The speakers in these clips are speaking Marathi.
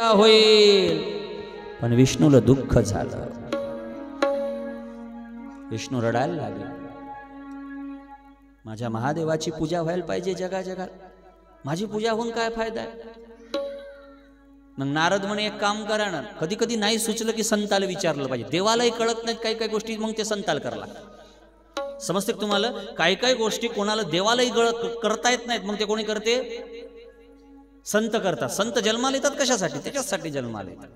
होईल, पण विष्णूला दुःख झालं. विष्णू रडायला लागला. माझ्या महादेवाची पूजा व्हायला पाहिजे जगात, माझी पूजा होऊन काय फायदा आहे. मग नारद म्हणे एक काम करा ना, कधी कधी नाही सुचलं की संताला विचारलं पाहिजे. देवालाही कळत नाहीत काही काही गोष्टी, मग ते संताला करायला लागतात. समजते तुम्हाला? काही काही गोष्टी कोणाला देवालाही करता येत नाहीत, मग ते कोणी करते? संत करतात. संत जन्माला येतात कशासाठी? त्याच्यासाठी जन्माला येतात.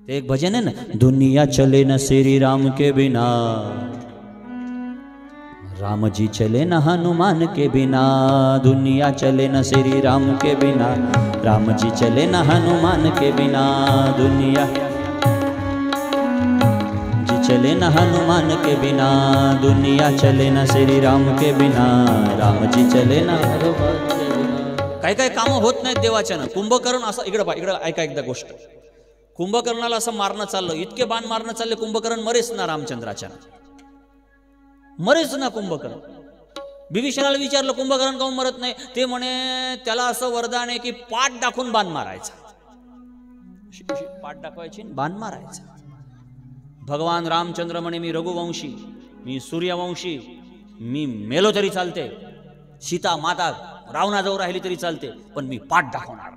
ते एक भजन आहे ना, दुनिया चले न श्री राम के बिना, राम जी चले न हनुमान के बिना. दुनिया चले न श्री राम के बिना, राम जी चले न हनुमान के बिना. दुनिया जी चले न हनुमान के बिना, दुनिया चले न श्री राम के बिना, राम जी चले न हनुमान के बिना. काही काही कामं होत नाहीत देवाच्यानं. कुंभकर्ण असं, इकडं ऐका एकदा गोष्ट. कुंभकर्णाला असं मारणं चाललं, इतके बाण मारणं चालले, कुंभकर्ण मरेच ना रामचंद्राच्या, मरेच ना कुंभकर्ण. विभीषणाला विचारलं कुंभकर्ण काऊन मरत नाही? ते म्हणे त्याला असं वरदान आहे की पाठ दाखवून बाण मारायचा. पाठ दाखवायची, बाण मारायचा. भगवान रामचंद्र म्हणे मी रघुवंशी, मी सूर्यवंशी, मी मेलो तरी चालते, सीता माता रावणाजवळ राहिली तरी चालते, पण मी पाठ दाखवणार.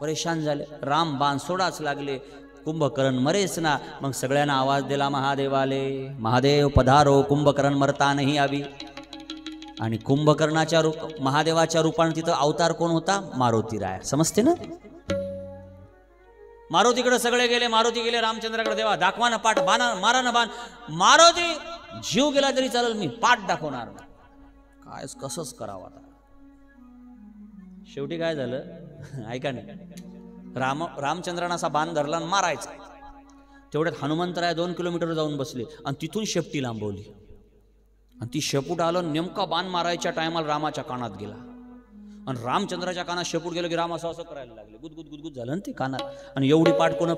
परेशान झाले. राम बाण सोडाच लागले, कुंभकर्ण मरेच ना. मग सगळ्यांना आवाज दिला महादेवाले, महादेव पधारो, कुंभकर्ण मरता नाही यावी. आणि कुंभकर्णाच्या महादेवाच्या रूपाने तिथं अवतार कोण होता? मारुती राय. समजते ना? मारुतीकडे सगळे गेले, मारुती गेले रामचंद्राकडे, देवा दाखवा ना पाठ, बाणा मारा ना बाण. मारुती जीव गेला तरी चालेल, मी पाठ दाखवणार ना. काय कसंच करावं आता. शेवटी काय झालं ऐका ना, रामचंद्रानं असा बाण धरला आणि मारायचा. तेवढ्यात हनुमंतराय 2 किलोमीटर जाऊन बसले आणि तिथून शेपटी लांबवली. आणि ती शेपूट आलं, नेमका बाण मारायच्या टायमाला रामाच्या कानात गेला. आणि रामचंद्राच्या कानात शेपूट गेलं की राम असं असं करायला लागले, गुदगुद गुदगुद झालं ना ते कानात. आणि एवढी पाठ कोण